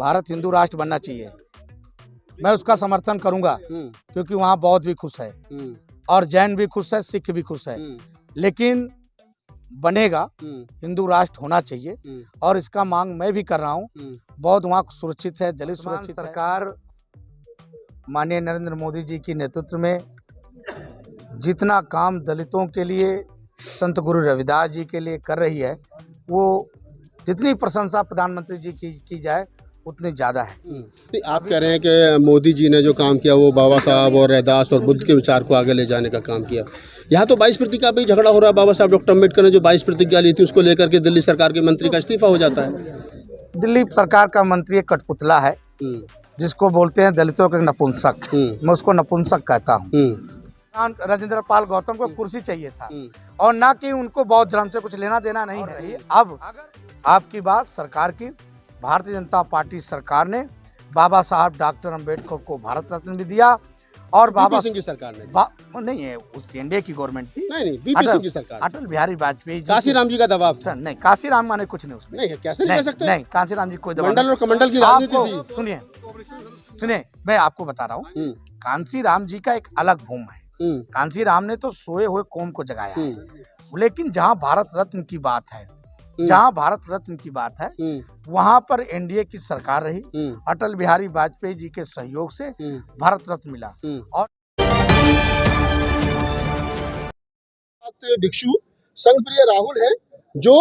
भारत हिंदू राष्ट्र बनना चाहिए। मैं उसका समर्थन करूंगा क्योंकि वहाँ बौद्ध भी खुश है और जैन भी खुश है, सिख भी खुश है। लेकिन बनेगा, हिंदू राष्ट्र होना चाहिए और इसका मांग मैं भी कर रहा हूँ। बौद्ध वहाँ सुरक्षित है, दलित सुरक्षित है। सरकार माननीय नरेंद्र मोदी जी की नेतृत्व में जितना काम दलितों के लिए, संत गुरु रविदास जी के लिए कर रही है, वो जितनी प्रशंसा प्रधानमंत्री जी की जाए उतनी ज़्यादा है। नहीं, आप कह रहे हैं कि मोदी जी ने जो काम किया वो बाबा साहब और रैदास और बुद्ध के विचार को आगे ले जाने का काम किया। यहाँ तो 22 प्रतिज्ञा पे ही झगड़ा हो रहा है। बाबा साहब डॉक्टर अम्बेडकर ने जो 22 प्रतिज्ञा ली थी उसको लेकर के दिल्ली सरकार के मंत्री का इस्तीफा हो जाता है। दिल्ली सरकार का मंत्री एक कठपुतला है जिसको बोलते हैं दलितों के नपुंसक। मैं उसको नपुंसक कहता हूँ। राजेंद्र पाल गौतम को कुर्सी चाहिए था और ना कि उनको बौद्ध धर्म से कुछ लेना देना नहीं है। अब आपकी बात सरकार की, भारतीय जनता पार्टी सरकार ने बाबा साहब डॉक्टर अम्बेडकर को भारत रत्न भी दिया और बाबा सिंह की सरकार ने नहीं है, उस एनडीए की गवर्नमेंट थी। नहीं, वीपी सिंह की सरकार, अटल बिहारी वाजपेयी, काशीराम जी का दबाव सर नहीं, काशीराम माने कुछ नहीं उसमें। नहीं, कैसे नहीं कह सकते? नहीं, काशीराम जी कोई दबाव मंडल और कमंडल की राजनीति थी। सुनिए, मैं आपको बता रहा हूँ, कांसीराम जी का एक अलग भूम है। कांसीराम ने तो सोए हुए कौम को जगाया है। लेकिन जहाँ भारत रत्न की बात है, वहाँ पर एनडीए की सरकार रही, अटल बिहारी वाजपेयी जी के सहयोग से भारत रत्न मिला। और भिक्षु संघप्रिय राहुल है जो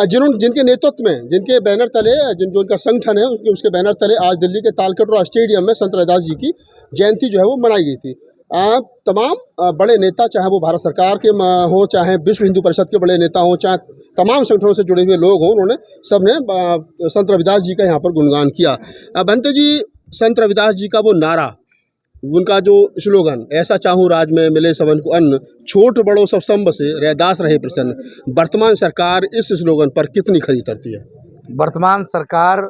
जिनके नेतृत्व में, जिनके बैनर तले, जो उनका संगठन है, उसके बैनर तले आज दिल्ली के तालकटोरा स्टेडियम में संत रविदास जी की जयंती जो है वो मनाई गई थी। तमाम बड़े नेता, चाहे वो भारत सरकार के हो, चाहे विश्व हिंदू परिषद के बड़े नेता हो, चाहे तमाम संगठनों से जुड़े हुए लोग हों, उन्होंने सबने संत रविदास जी का यहाँ पर गुणगान किया। बंते जी, संत रविदास जी का वो नारा, उनका जो स्लोगन, ऐसा चाहूँ राज में मिले सबन को अन्न, छोट बड़ो सब संब से रैदास रहे प्रसन्न, वर्तमान सरकार इस स्लोगन पर कितनी खरी उतरती है? वर्तमान सरकार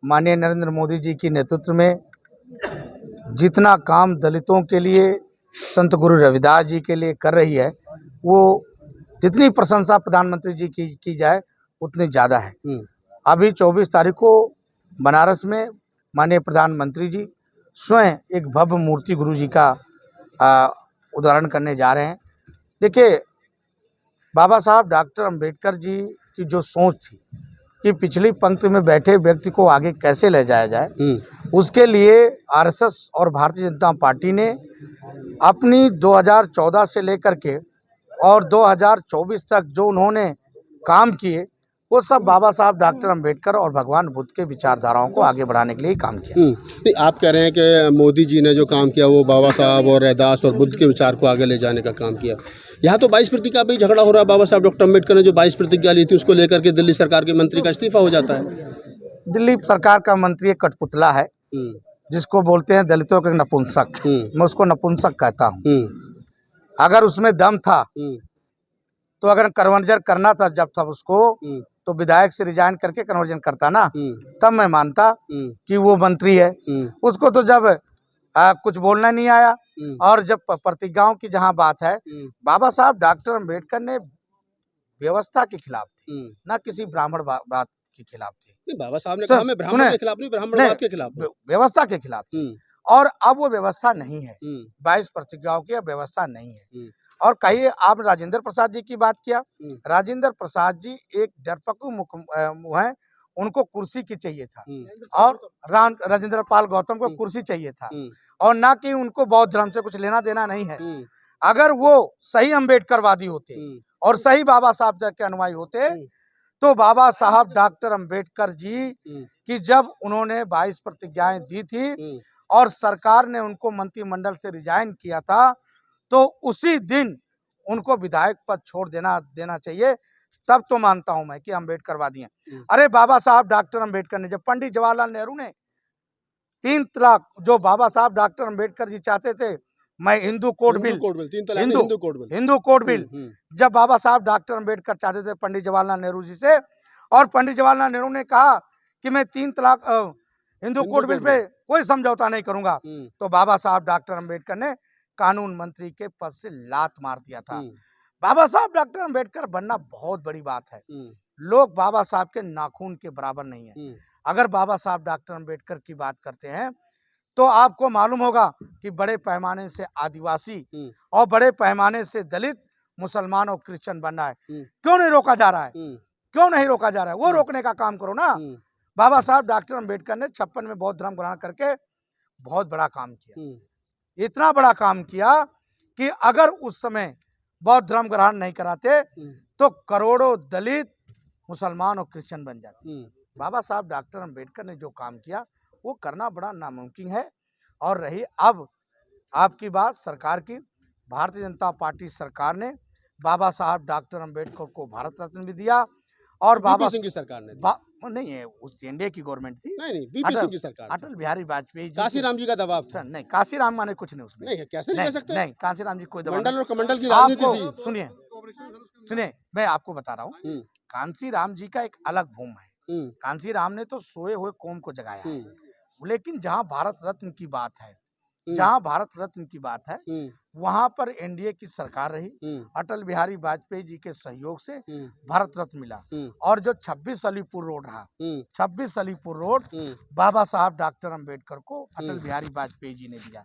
माननीय नरेंद्र मोदी जी की नेतृत्व में जितना काम दलितों के लिए, संत गुरु रविदास जी के लिए कर रही है, वो जितनी प्रशंसा प्रधानमंत्री जी की जाए उतनी ज़्यादा है। अभी 24 तारीख को बनारस में माननीय प्रधानमंत्री जी स्वयं एक भव्य मूर्ति गुरु जी का उदाहरण करने जा रहे हैं। देखिए, बाबा साहब डॉक्टर अम्बेडकर जी की जो सोच थी कि पिछली पंक्ति में बैठे व्यक्ति को आगे कैसे ले जाया जाए, उसके लिए आरएसएस और भारतीय जनता पार्टी ने अपनी 2014 से लेकर के और 2024 तक जो उन्होंने काम किए, वो सब बाबा साहब डॉक्टर अम्बेडकर और भगवान बुद्ध के विचारधाराओं को आगे बढ़ाने के लिए काम किया। नहीं, आप कह रहे हैं कि मोदी जी ने जो काम किया वो बाबा साहब और रैदास और बुद्ध के विचार को आगे ले जाने का काम किया। यहाँ तो 22 प्रतिज्ञा पे ही झगड़ा हो रहा है। बाबा साहब डॉक्टर अम्बेडकर ने जो 22 प्रतिज्ञा ली थी उसको लेकर के दिल्ली सरकार के मंत्री का इस्तीफा हो जाता है। दिल्ली सरकार का मंत्री एक कठपुतला है जिसको बोलते हैं दलितों के नपुंसक। मैं उसको नपुंसक कहता हूँ। अगर उसमें दम था तो अगर कन्वर्जन करना था जब तब उसको, तो विधायक से रिजाइन करके कन्वर्जन करता ना, तब मैं मानता कि वो मंत्री है। उसको तो जब कुछ बोलना नहीं आया। और जब प्रतिज्ञाओं की जहाँ बात है, बाबा साहब डॉक्टर अम्बेडकर ने व्यवस्था के खिलाफ थे, ना किसी ब्राह्मण बात के खिलाफ थे। बाबा साहब ने कहा मैं ब्राह्मण के खिलाफ नहीं, ब्राह्मणवाद के खिलाफ, व्यवस्था के खिलाफ थे। और अब वो व्यवस्था नहीं है। 22 प्रतिज्ञाओं की व्यवस्था नहीं है। और कहिए, आप राजेंद्र प्रसाद जी की बात किया, राजेंद्र प्रसाद जी एक डरपकू मुँह है, उनको कुर्सी की चाहिए था और राजेंद्र पाल गौतम को कुर्सी चाहिए था और ना कि उनको बौद्ध धर्म से कुछ लेना देना नहीं है। अगर वो सही अम्बेडकरवादी होते और सही बाबा साहब के अनुयायी होते, तो बाबा साहब डॉक्टर अम्बेडकर जी की जब उन्होंने 22 प्रतिज्ञाएं दी थी और सरकार ने उनको मंत्रिमंडल से रिजाइन किया था, तो उसी दिन उनको विधायक पद छोड़ देना चाहिए। तब तो मानता हूं मैं कि अम्बेडकरवादी हैं। अरे बाबा साहब डॉक्टर अम्बेडकर ने, जब पंडित जवाहरलाल नेहरू ने 3 तलाक, जो बाबा साहब डॉक्टर अम्बेडकर जी चाहते थे, मैं Hindu code bill, Hindu code bill, जब बाबा साहब डॉक्टर अम्बेडकर चाहते थे पंडित जवाहरलाल नेहरू जी से, और पंडित जवाहरलाल नेहरू ने कहा कि मैं 3 तलाक हिंदू कोड बिल पे कोई समझौता नहीं करूंगा, तो बाबा साहब डॉक्टर अम्बेडकर ने कानून मंत्री के पद से लात मार दिया था। बाबा साहब डॉक्टर अम्बेडकर बनना बहुत बड़ी बात है। लोग बाबा साहब के नाखून के बराबर नहीं है। अगर बाबा साहब डॉक्टर अम्बेडकर की बात करते हैं तो आपको मालूम होगा कि बड़े पैमाने से आदिवासी और बड़े पैमाने से दलित, मुसलमान और क्रिश्चियन बन रहा है। क्यों नहीं रोका जा रहा है? क्यों नहीं रोका जा रहा है? वो रोकने का काम करो ना। बाबा साहब डॉक्टर अम्बेडकर ने 56 में बौद्ध धर्म ग्रहण करके बहुत बड़ा काम किया। इतना बड़ा काम किया कि अगर उस समय बौद्ध धर्म ग्रहण नहीं कराते तो करोड़ों दलित, मुसलमान और क्रिश्चियन बन जाते। बाबा साहब डॉक्टर अम्बेडकर ने जो काम किया वो करना बड़ा नामुमकिन है। और रही अब आपकी बात सरकार की, भारतीय जनता पार्टी सरकार ने बाबा साहब डॉक्टर अम्बेडकर को भारत रत्न भी दिया। और बाबा सिंह की सरकार ने नहीं है, उस एनडीए की गवर्नमेंट थी। नहीं बीपी सिंह की सरकार, अटल बिहारी वाजपेयी जी, काशीराम जी का दबाव था। नहीं, काशीराम माने कुछ नहीं उसमें। नहीं, कैसे नहीं कह सकते? नहीं, काशीराम जी कोई दबाव मंडल और कमंडल की राजनीति थी। सुनिए मैं आपको बता रहा हूँ, कांसीराम जी का एक अलग भूम है। कांसीराम ने तो सोए हुए कौम को जगाया है। लेकिन जहाँ भारत रत्न की बात है, जहाँ भारत रत्न की बात है, वहां पर एनडीए की सरकार रही। अटल बिहारी वाजपेयी जी के सहयोग से भारत रत्न मिला। और जो 26 अलीपुर रोड रहा, 26 अलीपुर रोड बाबा साहब डॉक्टर अम्बेडकर को अटल बिहारी वाजपेयी जी ने दिया।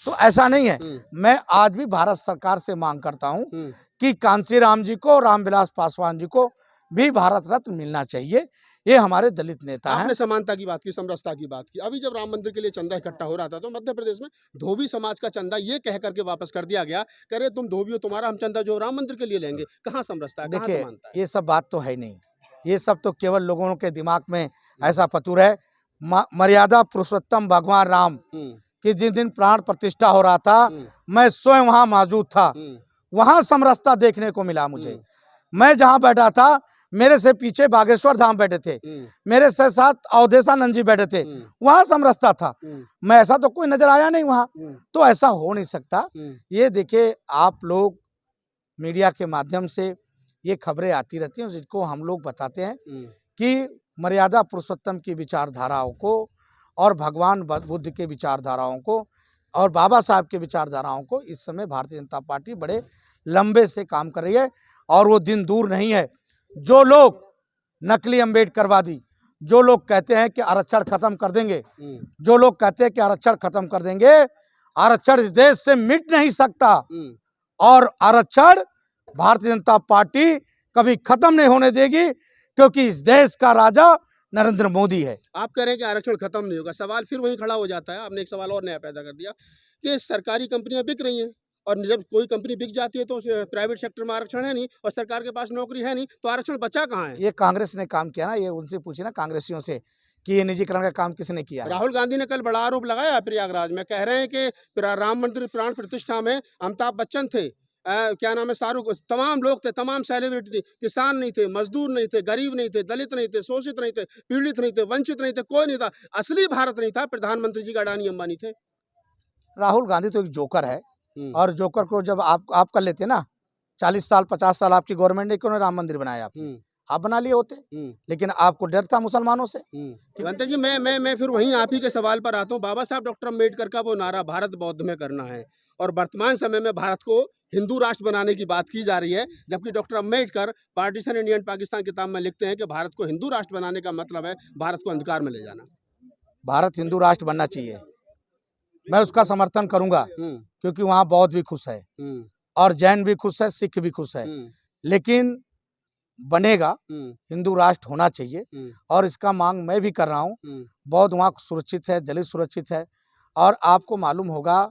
तो ऐसा नहीं है। मैं आज भी भारत सरकार से मांग करता हूँ कि कांसीराम जी को, रामविलास पासवान जी को भी भारत रत्न मिलना चाहिए। ये हमारे दलित नेता हैं। आपने समानता की बात की, समरसता की बात की। अभी जब राम मंदिर के लिए चंदा इकट्ठा हो रहा था तो मध्य प्रदेश में धोबी समाज का चंदा ये कह करके वापस कर दिया गया, कह रहे तुम धोबी हो, तुम्हारा हम चंदा जो राम मंदिर के लिए लेंगे। कहाँ समरसता है, कहाँ समानता है? ये सब बात तो है नहीं। ये सब तो केवल लोगों के दिमाग में ऐसा फतूर है। मर्यादा पुरुषोत्तम भगवान राम की जिस दिन प्राण प्रतिष्ठा हो रहा था, मैं स्वयं वहां मौजूद था। वहां समरसता देखने को मिला मुझे। मैं जहां बैठा था, मेरे से पीछे बागेश्वर धाम बैठे थे, मेरे से साथ अवधेशानंद जी बैठे थे, वहां समरसता था। मैं ऐसा तो कोई नजर आया नहीं वहां। तो ऐसा हो नहीं सकता। ये देखिए, आप लोग मीडिया के माध्यम से ये खबरें आती रहती हैं, जिनको हम लोग बताते हैं कि मर्यादा पुरुषोत्तम की विचारधाराओं को और भगवान बुद्ध के विचारधाराओं को और बाबा साहब के विचारधाराओं को इस समय भारतीय जनता पार्टी बड़े लंबे से काम कर रही है। और वो दिन दूर नहीं है, जो लोग नकली अम्बेडकरवादी, जो लोग कहते हैं कि आरक्षण खत्म कर देंगे, जो लोग कहते हैं कि आरक्षण खत्म कर देंगे, आरक्षण इस देश से मिट नहीं सकता। और आरक्षण भारतीय जनता पार्टी कभी खत्म नहीं होने देगी, क्योंकि इस देश का राजा नरेंद्र मोदी है। आप कह रहे हैं कि आरक्षण खत्म नहीं होगा। सवाल फिर वही खड़ा हो जाता है। आपने एक सवाल और नया पैदा कर दिया कि सरकारी कंपनियां बिक रही हैं, और जब कोई कंपनी बिक जाती है तो प्राइवेट सेक्टर में आरक्षण है नहीं और सरकार के पास नौकरी है नहीं, तो आरक्षण बचा कहाँ है? ये कांग्रेस ने काम किया ना। ये उनसे पूछे ना कांग्रेसियों से कि ये निजीकरण का काम किसने किया। राहुल गांधी ने कल बड़ा आरोप लगाया प्रयागराज में, कह रहे हैं कि राम मंदिर प्राण प्रतिष्ठा में अमिताभ बच्चन थे, क्या नाम है, शाहरुख, तमाम लोग थे, तमाम सेलिब्रिटी थे, किसान नहीं थे, मजदूर नहीं थे, गरीब नहीं थे, दलित नहीं थे, शोषित नहीं थे, पीड़ित नहीं थे, वंचित नहीं थे, कोई नहीं था। असली भारत नहीं था, प्रधानमंत्री जी का अडानी अंबानी थे। राहुल गांधी तो एक जोकर है। और जोकर को जब आप कर लेते ना, 40 साल 50 साल आपकी गवर्नमेंट ने क्यों राम मंदिर बनाया? आप बना लिए होते। लेकिन आपको डर था मुसलमानों से। बनते जी, मैं फिर वहीं आप ही के सवाल पर आता हूँ। बाबा साहब डॉक्टर अम्बेडकर का वो नारा भारत बौद्ध में करना है, और वर्तमान समय में भारत को हिंदू राष्ट्र बनाने की बात की जा रही है, जबकि doctor Ambedkar partition India and Pakistan किताब में लिखते हैं कि भारत को हिंदू राष्ट्र बनाने का मतलब है भारत को अंधकार में ले जाना। भारत हिंदू राष्ट्र बनना चाहिए, मैं उसका समर्थन करूंगा, क्योंकि वहाँ बौद्ध भी खुश है और जैन भी खुश है, सिख भी खुश है। लेकिन बनेगा, हिंदू राष्ट्र होना चाहिए। और इसका मांग मैं भी कर रहा हूँ। बौद्ध वहाँ सुरक्षित है, दलित सुरक्षित है। और आपको मालूम होगा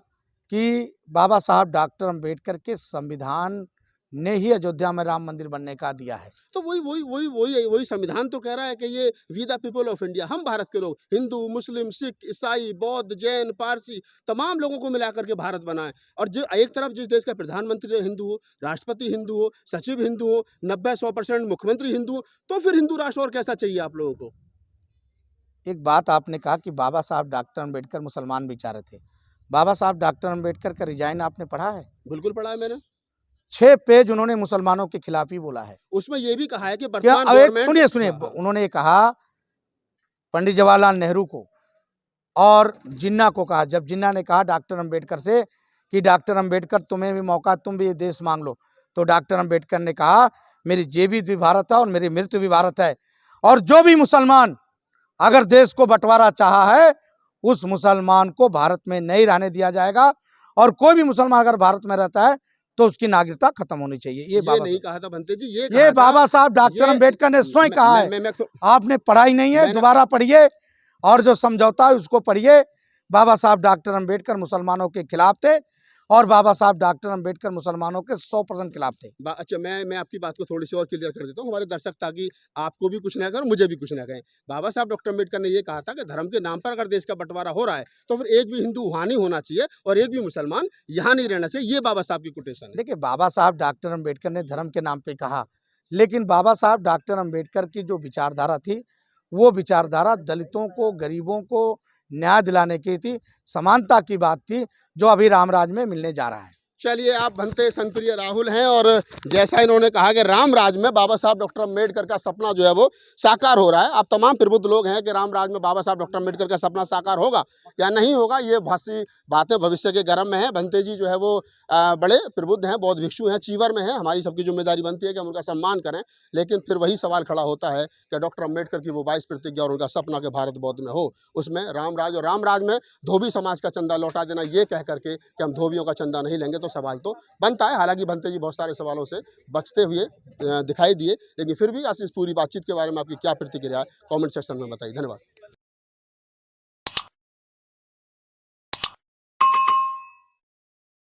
कि बाबा साहब डॉक्टर अम्बेडकर के संविधान ने ही अयोध्या में राम मंदिर बनने का दिया है। तो वही संविधान तो कह रहा है कि ये we the people of India, हम भारत के लोग, हिंदू, मुस्लिम, सिख, ईसाई, बौद्ध, जैन, पारसी, तमाम लोगों को मिलाकर के भारत बना है। और जो एक तरफ जिस देश का प्रधानमंत्री हिंदू हो, राष्ट्रपति हिंदू हो, सचिव हिंदू हो, 90-100% मुख्यमंत्री हिंदू हो, तो फिर हिंदू राष्ट्र और कैसा चाहिए आप लोगों को? एक बात आपने कहा कि बाबा साहब डॉक्टर अम्बेडकर मुसलमान विचारक थे। बाबा साहब डॉक्टर अम्बेडकर का रिजाइन आपने पढ़ा है? बिल्कुल पढ़ा है मैंने। 6 पेज उन्होंने मुसलमानों के खिलाफ ही बोला है। उसमें यह भी कहा है कि सुनिए, उन्होंने ये कहा पंडित जवाहरलाल नेहरू को और जिन्ना को कहा। जब जिन्ना ने कहा डॉक्टर अम्बेडकर से कि डॉक्टर अम्बेडकर तुम्हें भी मौका, तुम भी ये देश मांग लो, तो डॉक्टर अम्बेडकर ने कहा मेरी जेबी भी भारत है और मेरी मृत्यु भी भारत है, और जो भी मुसलमान अगर देश को बंटवारा चाहा है, उस मुसलमान को भारत में नहीं रहने दिया जाएगा, और कोई भी मुसलमान अगर भारत में रहता है तो उसकी नागरिकता खत्म होनी चाहिए। ये बाबा नहीं कहा था भंते जी, ये बाबा साहब डॉक्टर अम्बेडकर ने स्वयं कहा है। आपने पढ़ाई नहीं है, दोबारा पढ़िए, और जो समझौता है उसको पढ़िए। बाबा साहब डॉक्टर अम्बेडकर मुसलमानों के खिलाफ थे, और बाबा साहब डॉक्टर अम्बेडकर मुसलमानों के 100% खिलाफ थे। अच्छा, मैं आपकी बात को थोड़ी सी और क्लियर कर देता हूँ हमारे दर्शक, ताकि आपको भी कुछ ना कहें, मुझे भी कुछ ना कहें। बाबा साहब डॉक्टर अम्बेडकर ने ये कहा था कि धर्म के नाम पर अगर देश का बंटवारा हो रहा है तो फिर एक भी हिंदू वहाँ नहीं होना चाहिए और एक भी मुसलमान यहाँ नहीं रहना चाहिए। ये बाबा साहब की कोटेशन है। देखिए, बाबा साहब डॉक्टर अम्बेडकर ने धर्म के नाम पे कहा, लेकिन बाबा साहब डॉक्टर अम्बेडकर की जो विचारधारा थी, वो विचारधारा दलितों को, गरीबों को न्याय दिलाने की थी, समानता की बात थी, जो अभी रामराज में मिलने जा रहा है। चलिए, आप भंते संतप्रिय राहुल हैं, और जैसा इन्होंने कहा कि राम राज में बाबा साहब डॉक्टर अम्बेडकर का सपना जो है वो साकार हो रहा है। आप तमाम प्रबुद्ध लोग हैं कि राम राज में बाबा साहब डॉक्टर अम्बेडकर का सपना साकार होगा या नहीं होगा, ये बहुत सी बातें भविष्य के गर्म में हैं। भंते जी जो है वो बड़े प्रबुद्ध हैं, बौद्ध भिक्षु हैं, चीवर में हैं। हमारी सबकी जिम्मेदारी बनती है कि हम उनका सम्मान करें, लेकिन फिर वही सवाल खड़ा होता है कि डॉक्टर अम्बेडकर की वो 22 प्रतिज्ञा और उनका सपना के भारत बौद्ध में हो, उसमें राम राज, और राम राज में धोबी समाज का चंदा लौटा देना, ये कह करके कि हम धोबियों का चंदा नहीं लेंगे, तो सवाल तो बनता है। हालांकि भंते जी बहुत सारे सवालों से बचते हुए दिखाई दिए, लेकिन फिर भी इस पूरी बातचीत के बारे में आपकी क्या प्रतिक्रिया है, कमेंट सेक्शन में बताइए। धन्यवाद।